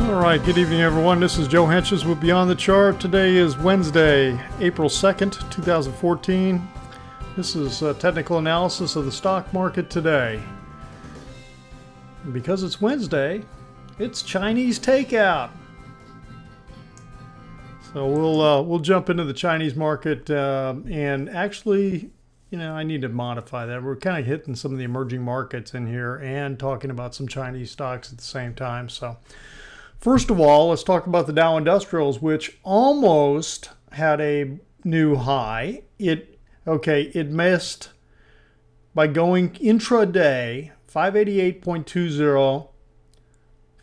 All right, good evening, everyone. This is Joe Henches with Beyond the Chart. Today is Wednesday, April 2nd, 2014. This is a technical analysis of the stock market today. And because it's Wednesday, it's Chinese takeout. So we'll jump into the Chinese market and actually, I need to modify that. We're kind of hitting some of the emerging markets in here and talking about some Chinese stocks at the same time. So first of all, let's talk about the Dow Industrials, which almost had a new high. It missed by going intraday 588.20,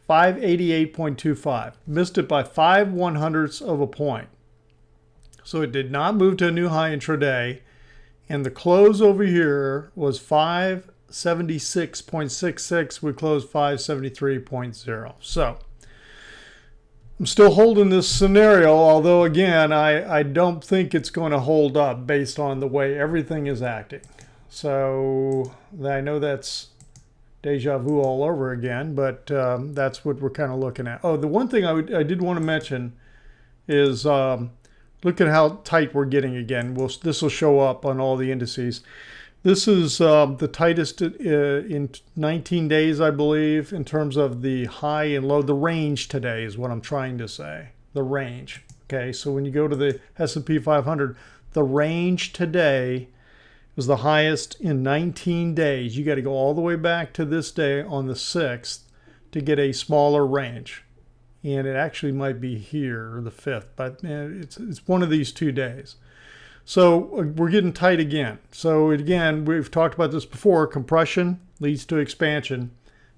588.25. Missed it by 5/100ths of a point. So it did not move to a new high intraday. And the close over here was 576.66. We closed 573.0. So I'm still holding this scenario, although again, I don't think it's going to hold up based on the way everything is acting. So I know that's deja vu all over again, but that's what we're kind of looking at. Oh, the one thing I did want to mention is look at how tight we're getting again. This will show up on all the indices. This is the tightest in 19 days, I believe, in terms of the high and low. The range today is what I'm trying to say. The range. Okay, so when you go to the S&P 500, the range today was the highest in 19 days. You got to go all the way back to this day on the 6th to get a smaller range. And it actually might be here, or the 5th, but it's one of these 2 days. So we're getting tight again. So again, we've talked about this before. Compression leads to expansion.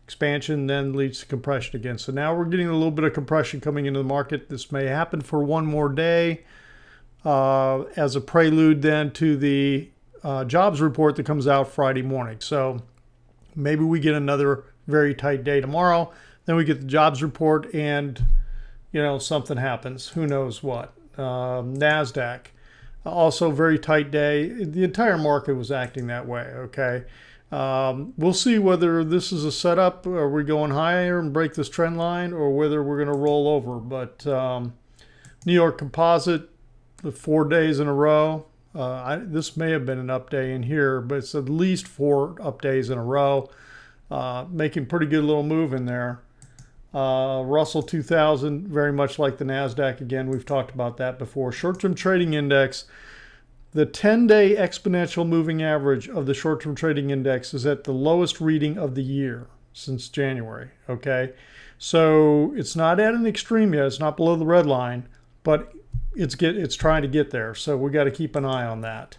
Expansion then leads to compression again. So now we're getting a little bit of compression coming into the market. This may happen for one more day as a prelude then to the jobs report that comes out Friday morning. So maybe we get another very tight day tomorrow. Then we get the jobs report and, something happens. Who knows what. NASDAQ. Also very tight day. The entire market was acting that way, okay? We'll see whether this is a setup. Are we going higher and break this trend line, or whether we're going to roll over? But New York Composite, 4 days in a row. This may have been an up day in here, but it's at least 4 up days in a row. Making pretty good little move in there. Russell 2000, very much like the NASDAQ. Again, we've talked about that before. Short-term trading index, the 10-day exponential moving average of the short-term trading index is at the lowest reading of the year since January. Okay, so it's not at an extreme yet. It's not below the red line, but it's trying to get there. So we got to keep an eye on that.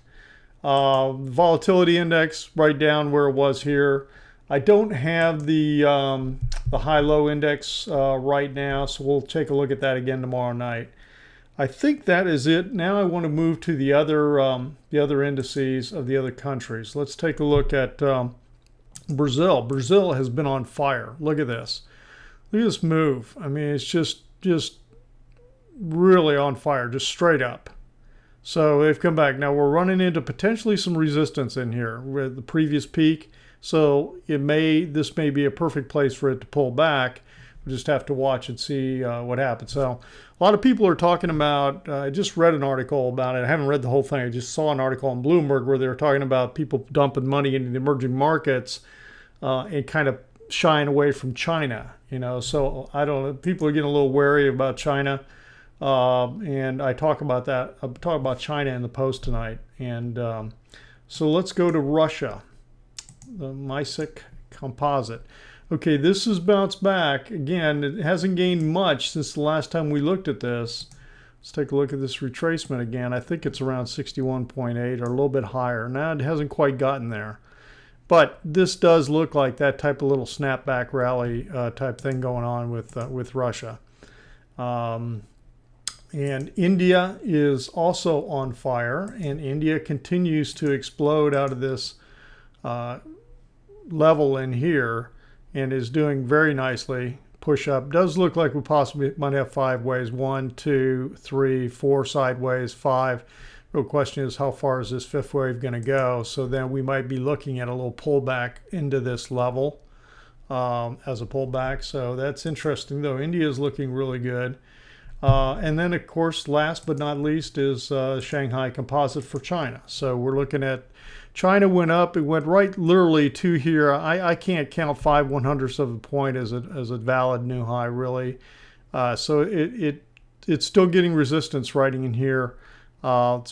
Volatility index right down where it was here. I don't have the high-low index right now, so we'll take a look at that again tomorrow night. I think that is it. Now I want to move to the other indices of the other countries. Let's take a look at Brazil. Brazil has been on fire. Look at this. Look at this move. I mean, it's just really on fire, just straight up. So they've come back. Now we're running into potentially some resistance in here with the previous peak. So this may be a perfect place for it to pull back. We just have to watch and see what happens. So a lot of people are talking about, I just read an article about it. I haven't read the whole thing. I just saw an article on Bloomberg where they were talking about people dumping money into the emerging markets and kind of shying away from China. So I don't know. People are getting a little wary about China. And I talk about that. I'll talk about China in the post tonight. And so let's go to Russia. The MISIC composite. Okay, this has bounced back. Again, it hasn't gained much since the last time we looked at this. Let's take a look at this retracement again. I think it's around 61.8 or a little bit higher. Now it hasn't quite gotten there. But this does look like that type of little snapback rally type thing going on with Russia. And India is also on fire, and India continues to explode out of this level in here and is doing very nicely. Push up. Does look like we possibly might have 5 waves. 1, 2, 3, 4 sideways, 5. Real question is, how far is this 5th wave going to go? So then we might be looking at a little pullback into this level. as a pullback. So that's interesting, though. India is looking really good. And then, of course, last but not least is Shanghai Composite for China. So we're looking at China went up. It went right literally to here. I can't count 5/100ths of a point as a valid new high, really. So it's still getting resistance right in here. So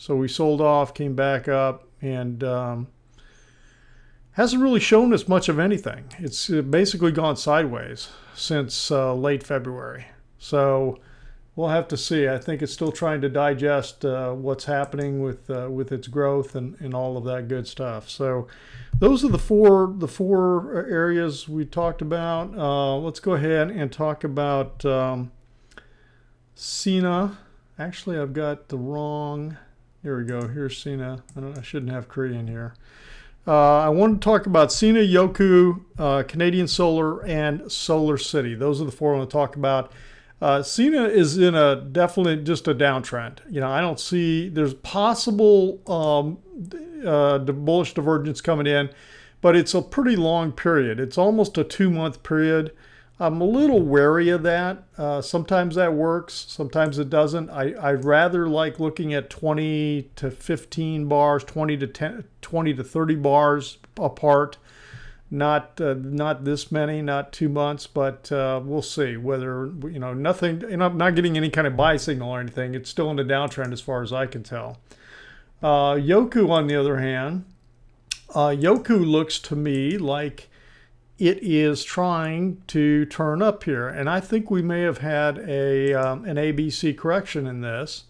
we sold off, came back up, and hasn't really shown us much of anything. It's basically gone sideways since late February. So we'll have to see. I think it's still trying to digest what's happening with its growth and all of that good stuff. So those are the four areas we talked about. Let's go ahead and talk about SINA. Actually, I've got the wrong. Here we go. Here's SINA. I shouldn't have Korean here. I want to talk about SINA, YOKU, Canadian Solar, and Solar City. Those are the four I want to talk about. SINA is in definitely just a downtrend. I don't see, there's possible bullish divergence coming in, but it's a pretty long period. It's almost a 2-month period. I'm a little wary of that. Sometimes that works, sometimes it doesn't. I'd rather like looking at 20 to 15 bars, 20 to 30 bars apart. Not this many, not 2 months, but we'll see whether, nothing, I'm not getting any kind of buy signal or anything. It's still in a downtrend as far as I can tell. YOKU, on the other hand, YOKU looks to me like it is trying to turn up here. And I think we may have had an ABC correction in this.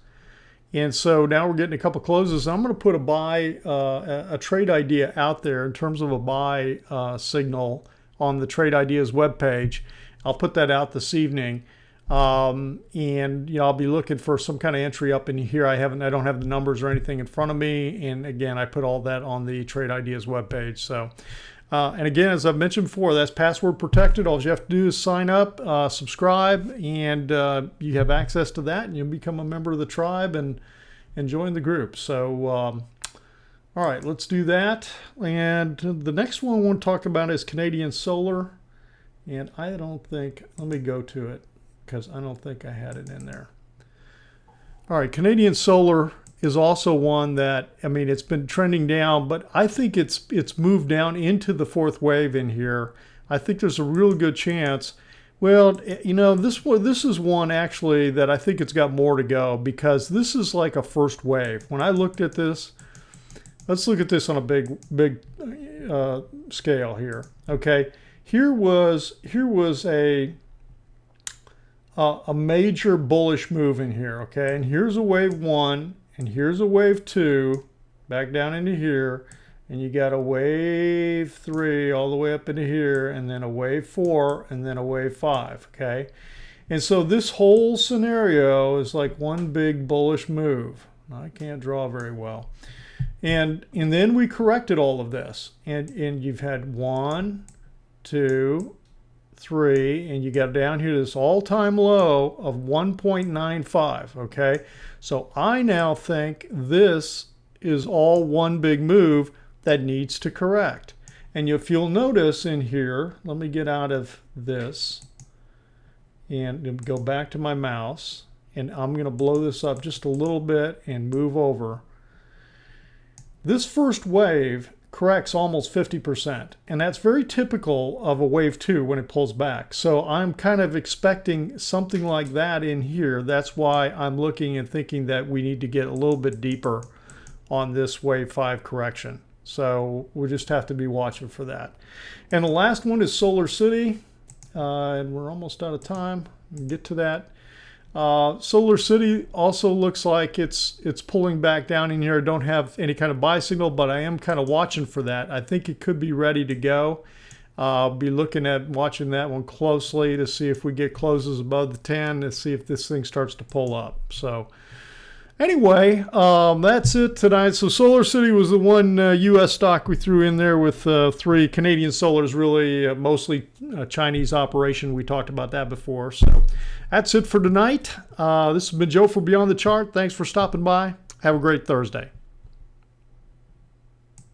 And so now we're getting a couple closes. I'm going to put a trade idea out there in terms of a buy signal on the Trade Ideas webpage. I'll put that out this evening. And I'll be looking for some kind of entry up in here. I don't have the numbers or anything in front of me. And again, I put all that on the Trade Ideas webpage. So, and again, as I've mentioned before, that's password protected. All you have to do is sign up, subscribe, and you have access to that, and you'll become a member of the tribe and join the group. So, all right, let's do that. And the next one I want to talk about is Canadian Solar. And let me go to it because I don't think I had it in there. All right, Canadian Solar is also one that, it's been trending down, but I think it's moved down into the fourth wave in here. I think there's a real good chance. Well, this is one actually that I think it's got more to go, because this is like a first wave. When I looked at this, let's look at this on a big scale here. Okay, here was a major bullish move in here. Okay, and here's a wave 1. And here's a wave 2, back down into here, and you got a wave 3 all the way up into here, and then a wave 4, and then a wave 5, okay? And so this whole scenario is like one big bullish move. I can't draw very well. And then we corrected all of this, and you've had 1, 2, 3, and you got down here to this all-time low of 1.95, okay? So I now think this is all one big move that needs to correct. And if you'll notice in here, let me get out of this and go back to my mouse, and I'm going to blow this up just a little bit and move over. This first wave corrects almost 50%, and that's very typical of a wave 2 when it pulls back. So I'm kind of expecting something like that in here. That's why I'm looking and thinking that we need to get a little bit deeper on this wave 5 correction. So we'll just have to be watching for that. And the last one is Solar City, and we're almost out of time. We'll get to that. Solar City also looks like it's pulling back down in here. I don't have any kind of buy signal, but I am kind of watching for that. I think it could be ready to go. I'll be looking at watching that one closely to see if we get closes above the 10 to see if this thing starts to pull up. So anyway, that's it tonight. So Solar City was the one U.S. stock we threw in there with 3. Canadian Solar is really mostly a Chinese operation. We talked about that before. So that's it for tonight. This has been Joe for Beyond the Chart. Thanks for stopping by. Have a great Thursday.